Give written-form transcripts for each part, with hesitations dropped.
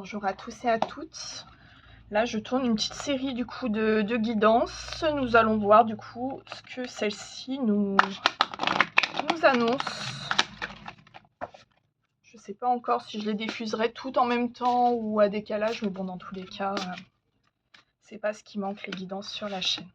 Bonjour à tous et à toutes. Là, je tourne une petite série du coup de guidances. Nous allons voir du coup ce que celle-ci nous annonce. Je ne sais pas encore si je les diffuserai toutes en même temps ou à décalage, mais bon, dans tous les cas, c'est pas ce qui manque, les guidances sur la chaîne.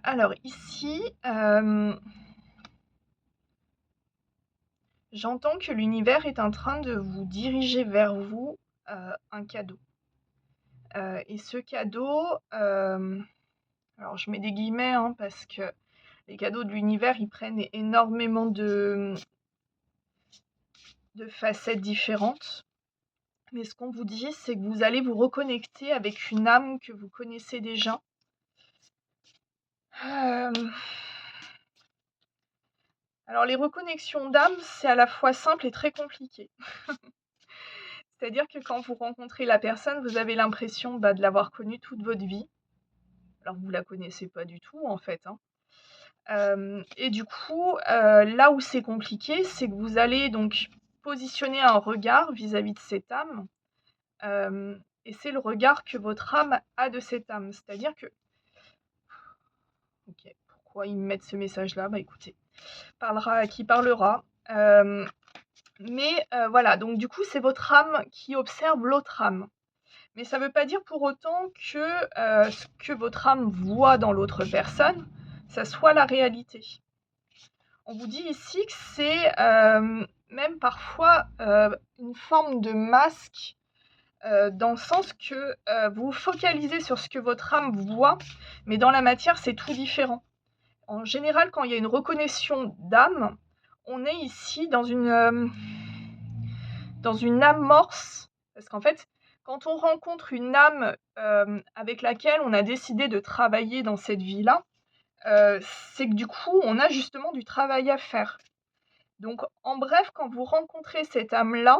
Alors ici, j'entends que l'univers est en train de vous diriger vers vous un cadeau. Et ce cadeau, alors je mets des guillemets parce que les cadeaux de l'univers, ils prennent énormément de facettes différentes. Mais ce qu'on vous dit, c'est que vous allez vous reconnecter avec une âme que vous connaissez déjà. Alors les reconnexions d'âme, c'est à la fois simple et très compliqué. C'est-à-dire que quand vous rencontrez la personne, vous avez l'impression de l'avoir connue toute votre vie. Alors vous ne la connaissez pas du tout en fait. Et du coup, là où c'est compliqué, c'est que vous allez donc positionner un regard vis-à-vis de cette âme. Et c'est le regard que votre âme a de cette âme. C'est-à-dire que... Ok, pourquoi ils me mettent ce message-là ? Écoutez, parlera à qui parlera. Mais voilà, donc du coup, c'est votre âme qui observe l'autre âme. Mais ça ne veut pas dire pour autant que ce que votre âme voit dans l'autre personne, ça soit la réalité. On vous dit ici que c'est même parfois une forme de masque, dans le sens que vous vous focalisez sur ce que votre âme voit, mais dans la matière, c'est tout différent. En général, quand il y a une reconnexion d'âme, on est ici dans une amorce, parce qu'en fait, quand on rencontre une âme avec laquelle on a décidé de travailler dans cette vie-là, c'est que du coup, on a justement du travail à faire. Donc, en bref, quand vous rencontrez cette âme-là,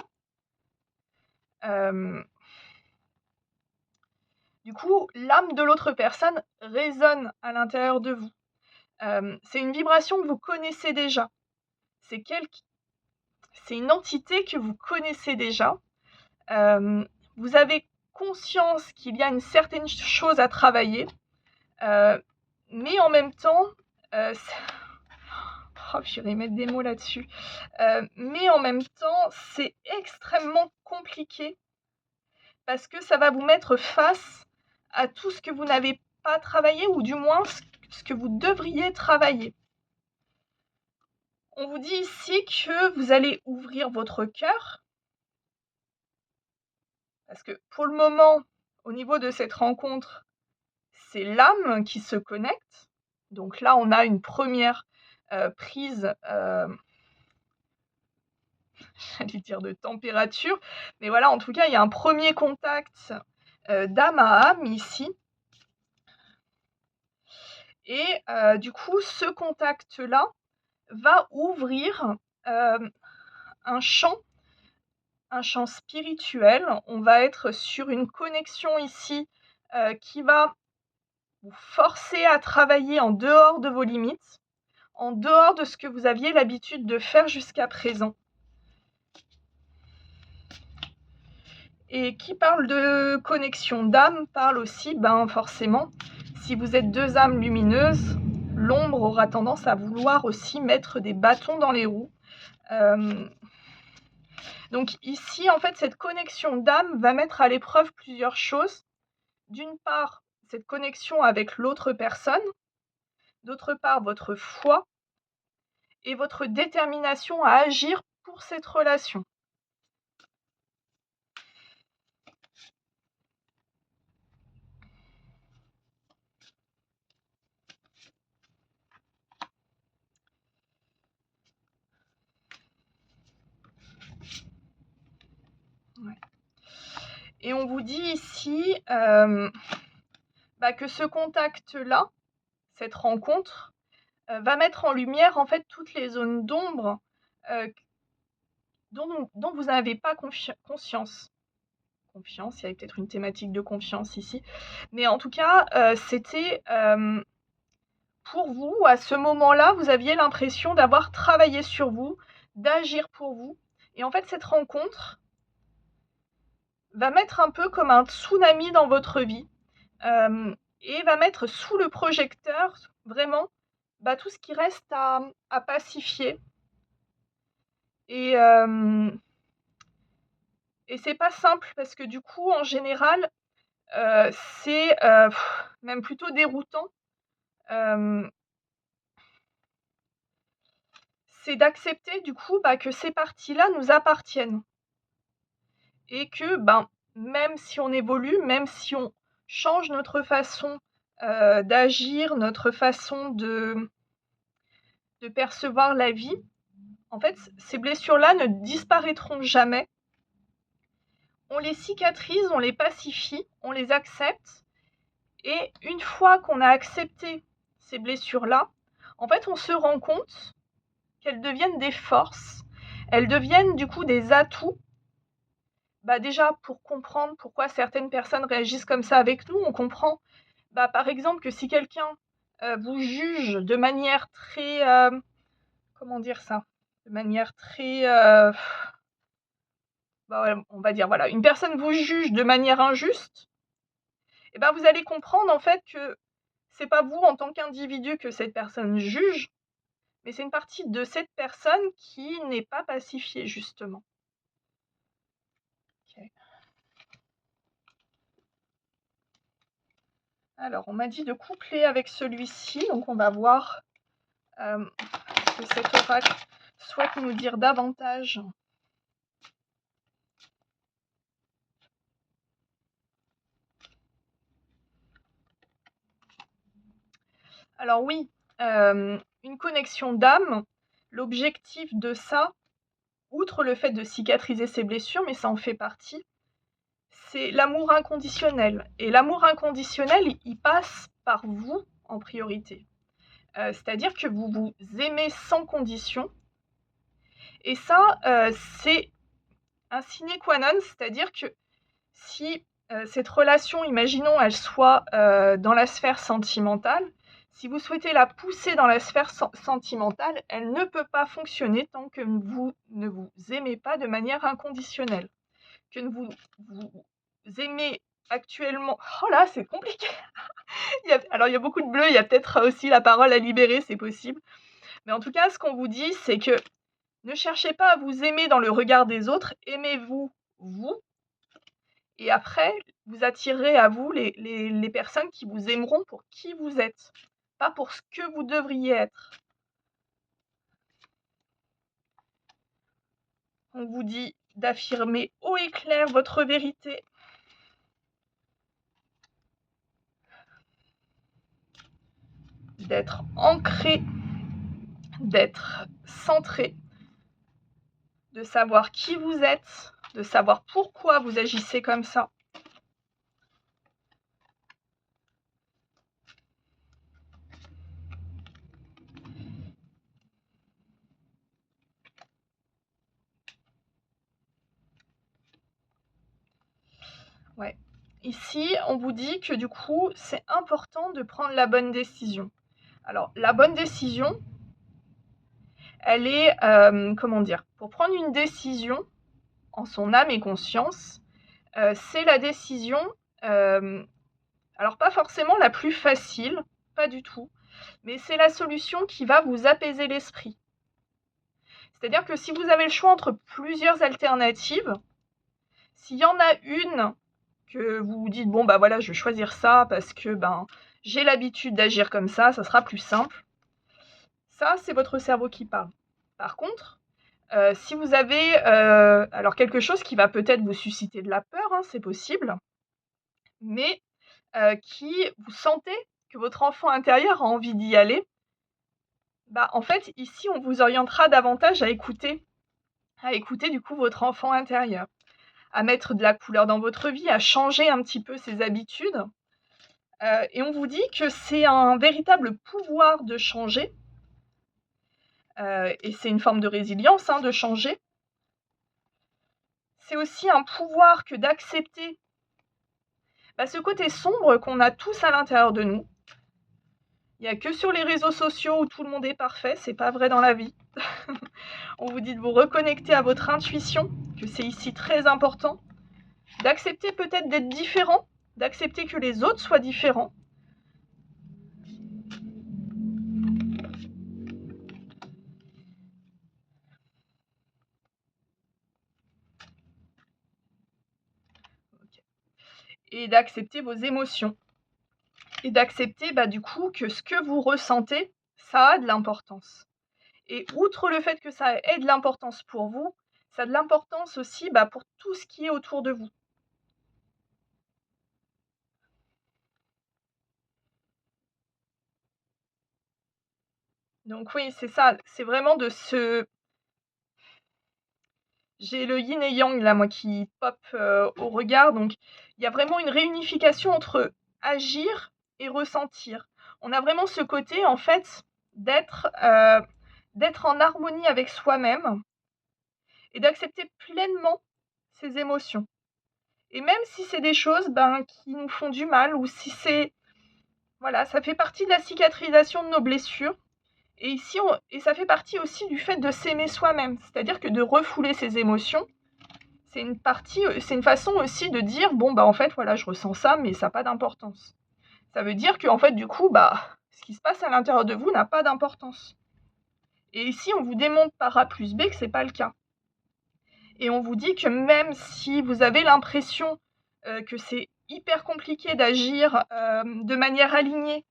du coup, l'âme de l'autre personne résonne à l'intérieur de vous. C'est une vibration que vous connaissez déjà. C'est une entité que vous connaissez déjà. Vous avez conscience qu'il y a une certaine chose à travailler, mais en même temps, j'irai mettre des mots là-dessus, mais en même temps, c'est extrêmement compliqué parce que ça va vous mettre face à tout ce que vous n'avez pas travaillé, ou du moins ce que vous devriez travailler. On vous dit ici que vous allez ouvrir votre cœur, parce que pour le moment, au niveau de cette rencontre, c'est l'âme qui se connecte. Donc là, on a une première prise, j'allais dire de température, mais voilà, en tout cas, il y a un premier contact d'âme à âme ici. Et du coup, ce contact-là va ouvrir un champ spirituel. On va être sur une connexion ici qui va vous forcer à travailler en dehors de vos limites, en dehors de ce que vous aviez l'habitude de faire jusqu'à présent. Et qui parle de connexion d'âme parle aussi, forcément, si vous êtes deux âmes lumineuses, l'ombre aura tendance à vouloir aussi mettre des bâtons dans les roues. Donc ici, en fait, cette connexion d'âme va mettre à l'épreuve plusieurs choses. D'une part, cette connexion avec l'autre personne, d'autre part votre foi et votre détermination à agir pour cette relation. Ouais. Et on vous dit ici que ce contact-là, cette rencontre, va mettre en lumière en fait toutes les zones d'ombre dont vous n'avez pas conscience. Confiance, il y avait peut-être une thématique de confiance ici. Mais en tout cas, c'était pour vous, à ce moment-là, vous aviez l'impression d'avoir travaillé sur vous, d'agir pour vous. Et en fait, cette rencontre va mettre un peu comme un tsunami dans votre vie et va mettre sous le projecteur vraiment tout ce qui reste à pacifier. Et c'est pas simple parce que du coup, en général, c'est même plutôt déroutant. C'est d'accepter du coup que ces parties-là nous appartiennent. Et que même si on évolue, même si on change notre façon d'agir, notre façon de percevoir la vie, en fait, ces blessures-là ne disparaîtront jamais. On les cicatrise, on les pacifie, on les accepte. Et une fois qu'on a accepté ces blessures-là, en fait, on se rend compte qu'elles deviennent des forces. Elles deviennent du coup des atouts. Déjà, pour comprendre pourquoi certaines personnes réagissent comme ça avec nous, on comprend par exemple que si quelqu'un vous juge de manière très... comment dire ça ? De manière très... on va dire, voilà, une personne vous juge de manière injuste, et vous allez comprendre en fait que c'est pas vous en tant qu'individu que cette personne juge, mais c'est une partie de cette personne qui n'est pas pacifiée, justement. Okay. Alors, on m'a dit de coupler avec celui-ci, donc on va voir ce que cet oracle souhaite nous dire davantage. Alors oui, une connexion d'âme, l'objectif de ça, outre le fait de cicatriser ses blessures, mais ça en fait partie, c'est l'amour inconditionnel. Et l'amour inconditionnel, il passe par vous en priorité. C'est-à-dire que vous vous aimez sans condition. Et ça, c'est un sine qua non, c'est-à-dire que si cette relation, imaginons, elle soit dans la sphère sentimentale, si vous souhaitez la pousser dans la sphère sentimentale, elle ne peut pas fonctionner tant que vous ne vous aimez pas de manière inconditionnelle. Que vous aimez actuellement... Oh là, c'est compliqué. Alors, il y a beaucoup de bleu, il y a peut-être aussi la parole à libérer, c'est possible. Mais en tout cas, ce qu'on vous dit, c'est que ne cherchez pas à vous aimer dans le regard des autres, aimez-vous, vous. Et après, vous attirerez à vous les personnes qui vous aimeront pour qui vous êtes, pas pour ce que vous devriez être. On vous dit d'affirmer haut et clair votre vérité. D'être ancré, d'être centré, de savoir qui vous êtes, de savoir pourquoi vous agissez comme ça. Ouais. Ici, on vous dit que du coup, c'est important de prendre la bonne décision. Alors, la bonne décision, elle est, comment dire, pour prendre une décision en son âme et conscience, c'est la décision, alors pas forcément la plus facile, pas du tout, mais c'est la solution qui va vous apaiser l'esprit. C'est-à-dire que si vous avez le choix entre plusieurs alternatives, s'il y en a une que vous vous dites: «Bon, bah, voilà, je vais choisir ça parce que, ben, j'ai l'habitude d'agir comme ça sera plus simple». Ça, c'est votre cerveau qui parle. Par contre, si vous avez, alors quelque chose qui va peut-être vous susciter de la peur, hein, c'est possible, mais qui vous sentez que votre enfant intérieur a envie d'y aller, bah, en fait, ici, on vous orientera davantage à écouter du coup votre enfant intérieur, à mettre de la couleur dans votre vie, à changer un petit peu ses habitudes. Et on vous dit que c'est un véritable pouvoir de changer, et c'est une forme de résilience, hein, de changer. C'est aussi un pouvoir que d'accepter ce côté sombre qu'on a tous à l'intérieur de nous. Il n'y a que sur les réseaux sociaux où tout le monde est parfait, c'est pas vrai dans la vie. On vous dit de vous reconnecter à votre intuition, que c'est ici très important, d'accepter peut-être d'être différent, d'accepter que les autres soient différents. Et d'accepter vos émotions. Et d'accepter du coup que ce que vous ressentez, ça a de l'importance. Et outre le fait que ça ait de l'importance pour vous, ça a de l'importance aussi pour tout ce qui est autour de vous. Donc oui, c'est ça, c'est vraiment de se... J'ai le yin et yang là, moi, qui pop au regard, donc il y a vraiment une réunification entre agir et ressentir. On a vraiment ce côté, en fait, d'être en harmonie avec soi-même et d'accepter pleinement ses émotions. Et même si c'est des choses qui nous font du mal, ou si c'est... Voilà, ça fait partie de la cicatrisation de nos blessures. Et ici, et ça fait partie aussi du fait de s'aimer soi-même. C'est-à-dire que de refouler ses émotions, c'est une façon aussi de dire, bon, en fait, voilà, je ressens ça, mais ça n'a pas d'importance. Ça veut dire que, en fait, du coup, ce qui se passe à l'intérieur de vous n'a pas d'importance. Et ici, on vous démontre par A plus B que c'est pas le cas. Et on vous dit que même si vous avez l'impression que c'est hyper compliqué d'agir de manière alignée,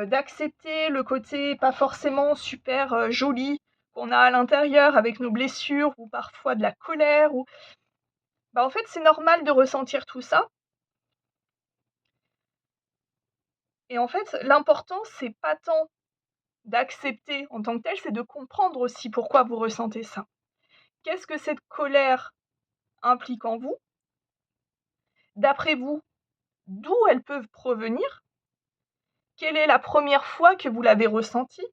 d'accepter le côté pas forcément super joli qu'on a à l'intérieur avec nos blessures ou parfois de la colère, ou en fait c'est normal de ressentir tout ça. Et en fait l'important c'est pas tant d'accepter en tant que tel, c'est de comprendre aussi pourquoi vous ressentez ça. Qu'est-ce que cette colère implique en vous? D'après vous, d'où elles peuvent provenir? Quelle est la première fois que vous l'avez ressentie?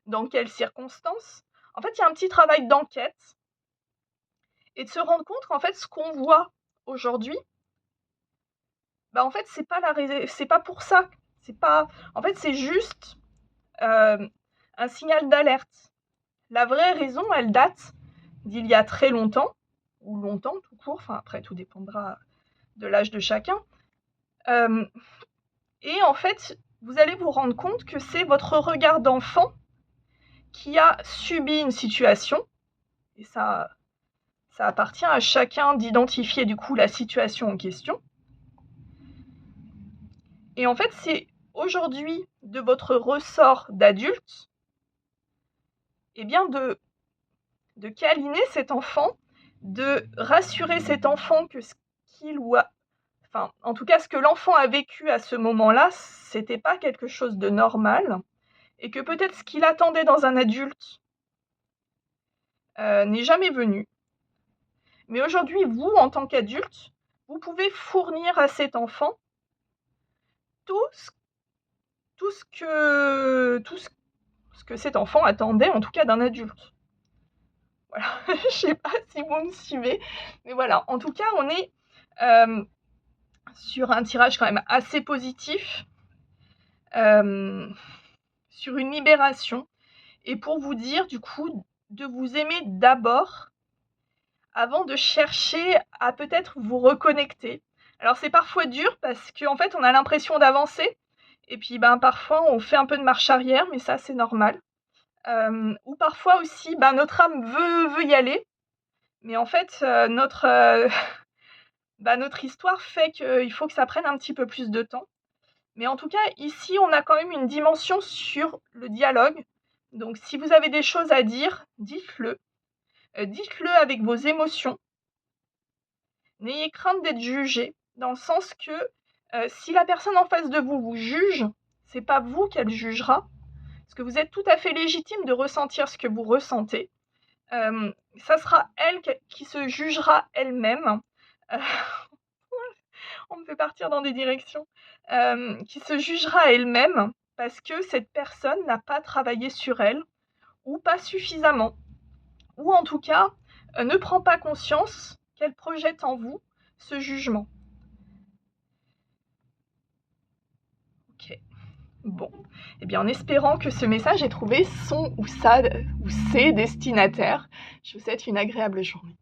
Dans quelles circonstances? En fait, il y a un petit travail d'enquête et de se rendre compte qu'en fait, ce qu'on voit aujourd'hui, en fait, c'est pas pour ça. En fait, c'est juste un signal d'alerte. La vraie raison, elle date d'il y a très longtemps, ou longtemps tout court, enfin après tout dépendra de l'âge de chacun. Et en fait, vous allez vous rendre compte que c'est votre regard d'enfant qui a subi une situation, et ça appartient à chacun d'identifier du coup la situation en question. Et en fait, c'est aujourd'hui de votre ressort d'adulte, de câliner cet enfant, de rassurer cet enfant que ce qu'il ou a... Enfin, en tout cas, ce que l'enfant a vécu à ce moment-là, c'était pas quelque chose de normal, et que peut-être ce qu'il attendait dans un adulte n'est jamais venu. Mais aujourd'hui, vous, en tant qu'adulte, vous pouvez fournir à cet enfant tout ce que cet enfant attendait, en tout cas d'un adulte. Voilà, je sais pas si vous me suivez, mais voilà, en tout cas, on est sur un tirage quand même assez positif, sur une libération, et pour vous dire du coup de vous aimer d'abord avant de chercher à peut-être vous reconnecter. Alors c'est parfois dur parce qu'en fait on a l'impression d'avancer et puis parfois on fait un peu de marche arrière, mais ça c'est normal. Ou parfois aussi notre âme veut y aller, mais en fait bah, notre histoire fait qu'il faut que ça prenne un petit peu plus de temps. Mais en tout cas, ici, on a quand même une dimension sur le dialogue. Donc si vous avez des choses à dire, dites-le. Dites-le avec vos émotions. N'ayez crainte d'être jugé, dans le sens que si la personne en face de vous vous juge, c'est pas vous qu'elle jugera, parce que vous êtes tout à fait légitime de ressentir ce que vous ressentez. Ça sera elle qui se jugera elle-même. Euh, on me fait partir dans des directions. Qui se jugera elle-même parce que cette personne n'a pas travaillé sur elle, ou pas suffisamment, ou en tout cas ne prend pas conscience qu'elle projette en vous ce jugement. Ok. Bon, eh bien en espérant que ce message ait trouvé son ou sa ou ses destinataires, je vous souhaite une agréable journée.